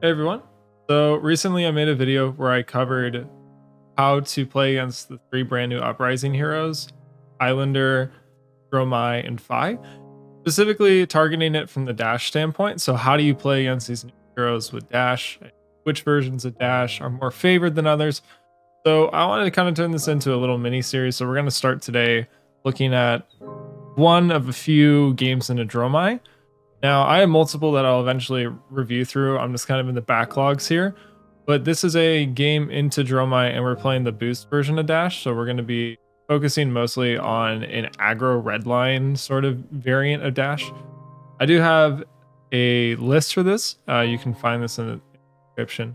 Hey everyone. So recently I made a video where I covered how to play against the three brand new Uprising heroes, Islander, Dromai, and Phi, specifically targeting it from the dash standpoint. So how do you play against these new heroes with dash? Which versions of dash are more favored than others? So I wanted to kind of turn this into a little mini series. So we're going to start today looking at one of a few games in a Dromai. Now, I have multiple that I'll eventually review through. I'm just kind of in the backlogs here. But this is a game into Dromai, and we're playing the boost version of Dash. So we're going to be focusing mostly on an aggro redline sort of variant of Dash. I do have a list for this. You can find this in the description.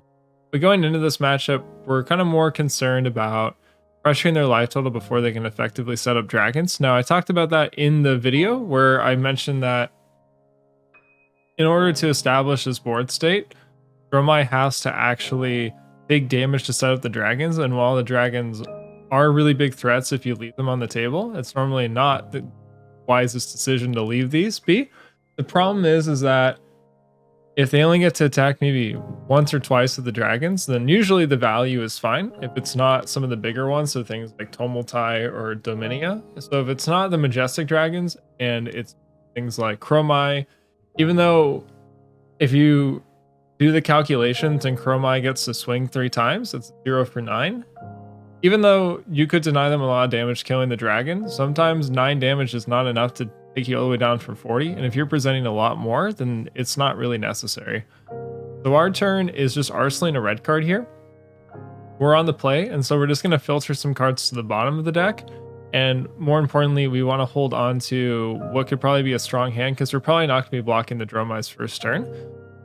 But going into this matchup, we're kind of more concerned about pressuring their life total before they can effectively set up dragons. Now, I talked about that in the video where I mentioned that in order to establish this board state, Dromai has to actually take damage to set up the dragons, and while the dragons are really big threats if you leave them on the table, it's normally not the wisest decision to leave these be. The problem is that if they only get to attack maybe once or twice with the dragons, then usually the value is fine. If it's not some of the bigger ones, so things like Tumultai or Dominia. So if it's not the majestic dragons and it's things like Chromai, even though if you do the calculations and Chromai gets to swing 3 times, it's 0 for 9. Even though you could deny them a lot of damage killing the dragon, sometimes 9 damage is not enough to take you all the way down from 40. And if you're presenting a lot more, then it's not really necessary. So our turn is just arsenaling a red card here. We're on the play, and so we're just going to filter some cards to the bottom of the deck. And more importantly, we want to hold on to what could probably be a strong hand because we're probably not going to be blocking the Dromai's first turn.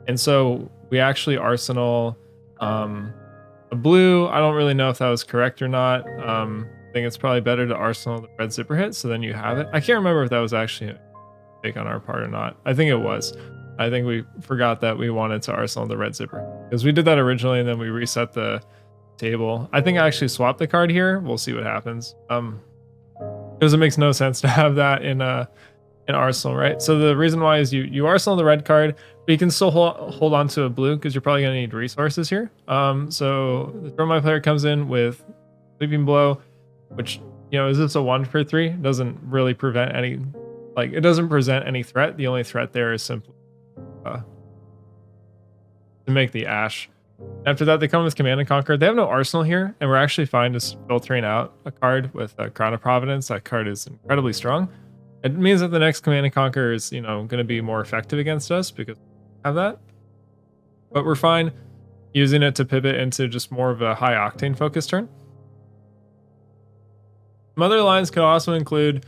And so we actually arsenal a blue. I don't really know if that was correct or not. I think it's probably better to arsenal the red zipper hit, so then you have it. I can't remember if that was actually a mistake on our part or not. I think it was. I think we forgot that we wanted to arsenal the red zipper because we did that originally and then we reset the table. I think I actually swapped the card here. We'll see what happens. Because it makes no sense to have that in arsenal, right? So the reason why is you arsenal the red card, but you can still hold on to a blue because you're probably going to need resources here. So the Dromai player comes in with Sleeping Blow, which, you know, is this a 1 for 3? It doesn't really prevent any, like, it doesn't present any threat. The only threat there is simply to make the Ash. After that, they come with Command and Conquer. They have no arsenal here, and we're actually fine just filtering out a card with a Crown of Providence. That card is incredibly strong. It means that the next Command and Conquer is, you know, going to be more effective against us because we have that. But we're fine using it to pivot into just more of a high octane focus turn. Some other lines could also include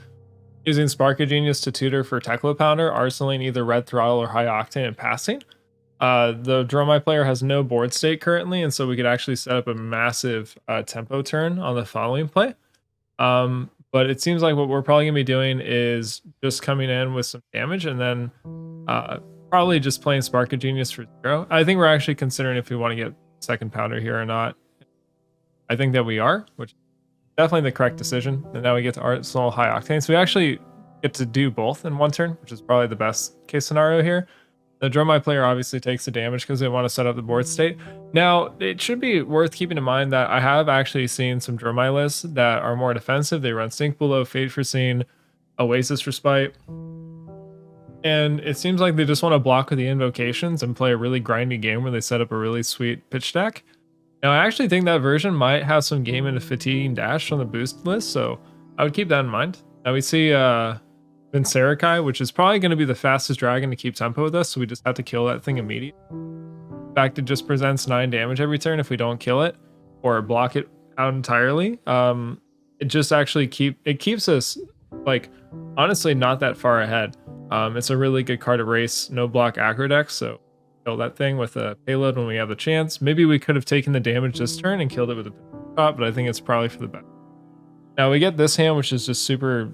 using Spark of Genius to tutor for Teklo Pounder, arsenaling either Red Throttle or High Octane and passing. The Dromai player has no board state currently, and so we could actually set up a massive tempo turn on the following play. But it seems like what we're probably going to be doing is just coming in with some damage and then probably just playing Spark of Genius for 0. I think we're actually considering if we want to get second Pounder here or not. I think that we are, which is definitely the correct decision. And now we get to Arsenal High Octane. So we actually get to do both in one turn, which is probably the best case scenario here. The Dromai player obviously takes the damage because they want to set up the board state. Now, it should be worth keeping in mind that I have actually seen some Dromai lists that are more defensive. They run Stink Below, Fate Foreseen, Oasis Respite. And it seems like they just want to block with the invocations and play a really grindy game where they set up a really sweet pitch deck. Now, I actually think that version might have some game into Fatiguing Dash on the boost list, so I would keep that in mind. Now we see Vincerikai, which is probably going to be the fastest dragon to keep tempo with us, so we just have to kill that thing immediately. In fact, it just presents 9 damage every turn if we don't kill it or block it out entirely. It just actually keeps us, like, honestly not that far ahead. It's a really good card to race no block aggro deck, so kill that thing with a payload when we have the chance. Maybe we could have taken the damage this turn and killed it with a shot, but I think it's probably for the best. Now we get this hand, which is just super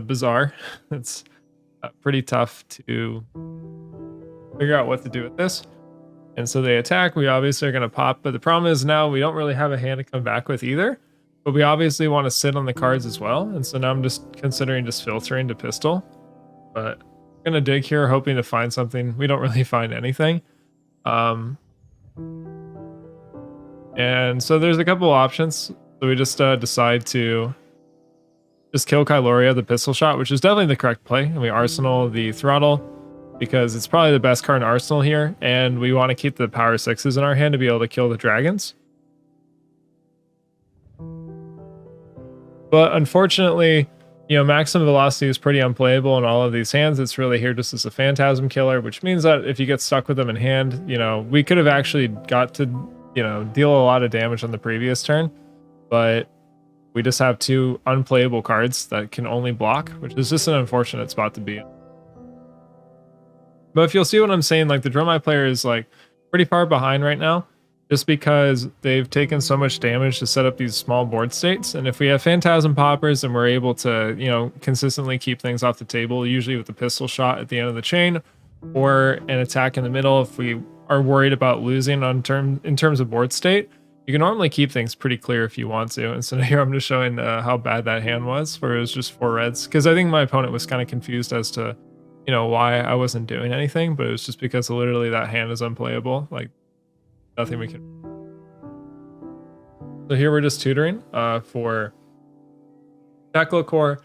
bizarre. It's pretty tough to figure out what to do with this. And so they attack. We obviously are going to pop, but the problem is now we don't really have a hand to come back with either. But we obviously want to sit on the cards as well. And so now I'm just considering just filtering to pistol. But I'm going to dig here, hoping to find something. We don't really find anything. And so there's a couple options. So we just decide to just kill Kyloria, the pistol shot, which is definitely the correct play. And we arsenal the throttle because it's probably the best card in arsenal here. And we want to keep the power 6s in our hand to be able to kill the dragons. But unfortunately, you know, maximum velocity is pretty unplayable in all of these hands. It's really here just as a phantasm killer, which means that if you get stuck with them in hand, you know, we could have actually got to, you know, deal a lot of damage on the previous turn, but we just have 2 unplayable cards that can only block, which is just an unfortunate spot to be in. But if you'll see what I'm saying, like the Dromai player is like pretty far behind right now, just because they've taken so much damage to set up these small board states. And if we have Phantasm Poppers and we're able to, you know, consistently keep things off the table, usually with the pistol shot at the end of the chain or an attack in the middle, if we are worried about losing in terms of board state, you can normally keep things pretty clear if you want to. And so here I'm just showing how bad that hand was, where it was just 4 reds. Because I think my opponent was kind of confused as to, you know, why I wasn't doing anything, but it was just because literally that hand is unplayable. Like, nothing we can. So here we're just tutoring for Teklovossen,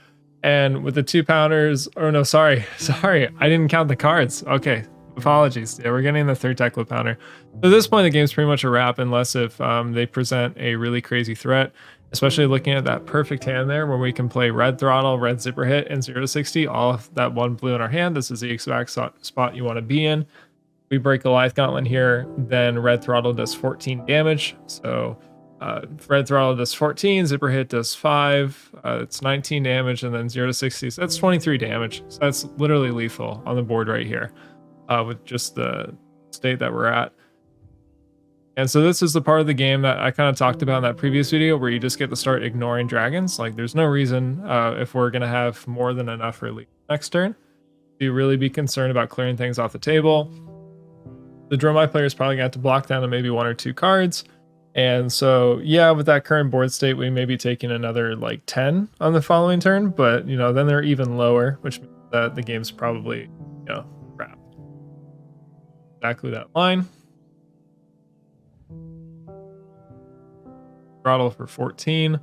and with the 2-pounders. Oh no, sorry, I didn't count the cards. Okay, apologies. Yeah, we're getting the 3rd Teklo pounder. So at this point, the game's pretty much a wrap, unless if they present a really crazy threat. Especially looking at that perfect hand there, where we can play red throttle, red zipper hit, and 0 to 60, all of that 1 blue in our hand. This is the exact spot you want to be in. We break Goliath Gauntlet here, then red throttle does 14 damage. So red throttle does 14, zipper hit does 5, it's 19 damage, and then 0 to 60, so that's 23 damage. So that's literally lethal on the board right here with just the state that we're at. And so this is the part of the game that I kind of talked about in that previous video, where you just get to start ignoring dragons. Like, there's no reason if we're going to have more than enough relief next turn to really be concerned about clearing things off the table. The Dromai player is probably going to have to block down to maybe 1 or 2 cards. And so, yeah, with that current board state, we may be taking another like 10 on the following turn, but, you know, then they're even lower, which means that the game's probably, you know, wrapped. Exactly that line. Throttle for 14.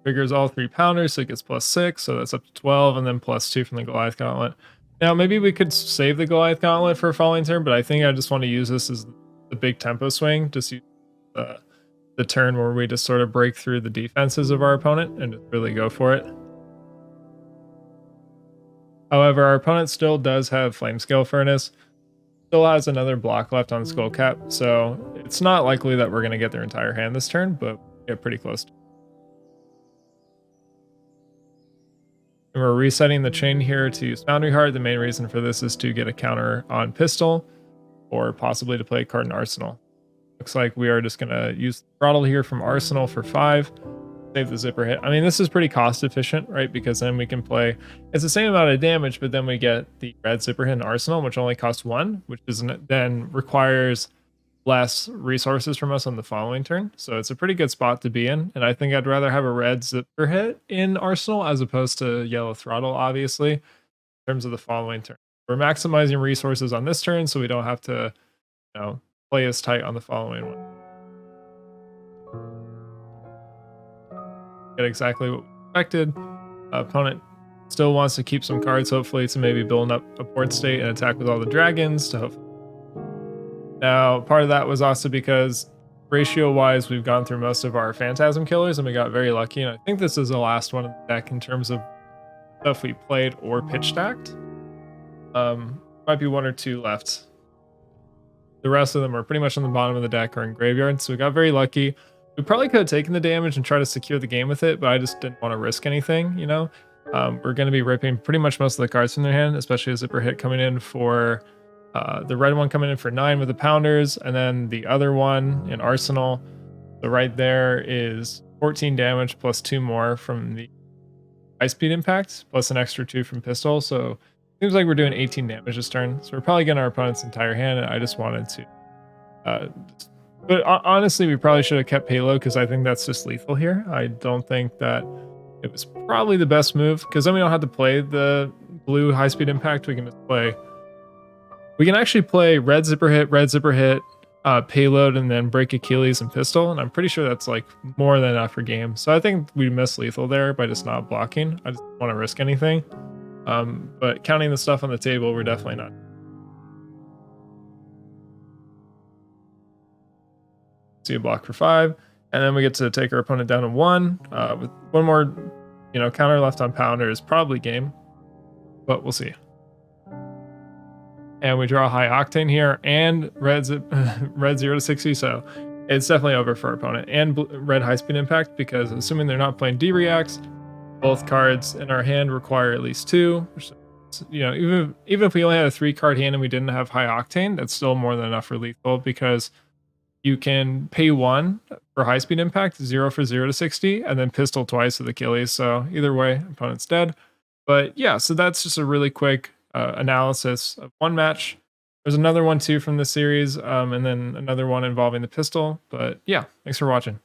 Triggers all 3 pounders, so it gets +6, so that's up to 12, and then +2 from the Goliath Gauntlet. Now, maybe we could save the Goliath Gauntlet for a following turn, but I think I just want to use this as the big tempo swing, just use the turn where we just sort of break through the defenses of our opponent and just really go for it. However, our opponent still does have Flamescale Furnace, still has another block left on Skull Cap, so it's not likely that we're going to get their entire hand this turn, but we'll get pretty close to it. And we're resetting the chain here to use Foundry Heart. The main reason for this is to get a counter on Pistol, or possibly to play a card in Arsenal. Looks like we are just going to use the throttle here from Arsenal for 5. Save the zipper hit. I mean, this is pretty cost efficient, right? Because then we can play, it's the same amount of damage, but then we get the red zipper hit in Arsenal, which only costs 1, which then requires less resources from us on the following turn. So it's a pretty good spot to be in. And I think I'd rather have a red zipper hit in Arsenal as opposed to yellow throttle, obviously, in terms of the following turn. We're maximizing resources on this turn, so we don't have to, you know, play as tight on the following one. Get exactly what we expected. Opponent still wants to keep some cards, hopefully, to maybe build up a board state and attack with all the dragons to hopefully. Now, part of that was also because ratio-wise, we've gone through most of our Phantasm killers and we got very lucky. And I think this is the last one in the deck in terms of stuff we played or pitch stacked. Might be 1 or 2 left. The rest of them are pretty much on the bottom of the deck or in graveyard, so we got very lucky. We probably could have taken the damage and tried to secure the game with it, but I just didn't want to risk anything, you know? We're going to be ripping pretty much most of the cards from their hand, especially a zipper hit coming in for the red one coming in for 9 with the pounders, and then the other one in Arsenal. So right there is 14 damage plus 2 more from the high speed impact, plus an extra 2 from pistol. So seems like we're doing 18 damage this turn. So we're probably getting our opponent's entire hand, and I just wanted to but honestly, we probably should have kept payload because I think that's just lethal here. I don't think that it was probably the best move, because then we don't have to play the blue high speed impact. We can just play, we can actually play red zipper hit, payload and then break Achilles and pistol, and I'm pretty sure that's like more than enough for game. So I think we missed lethal there by just not blocking. I just don't want to risk anything. But counting the stuff on the table, we're definitely not. See a block for 5, and then we get to take our opponent down to 1 with one more, counter left on Pounder is probably game, but we'll see. And we draw a high octane here, and red 0 to 60, so it's definitely over for our opponent. And red high speed impact, because assuming they're not playing D-reacts, both cards in our hand require at least 2. Even if we only had a 3-card hand and we didn't have high octane, that's still more than enough for lethal, because you can pay 1 for high speed impact, 0 for 0 to 60, and then pistol twice with Achilles. So either way, opponent's dead. But yeah, so that's just a really quick analysis of one match. There's another one too from this series, and then another one involving the pistol. But yeah, thanks for watching.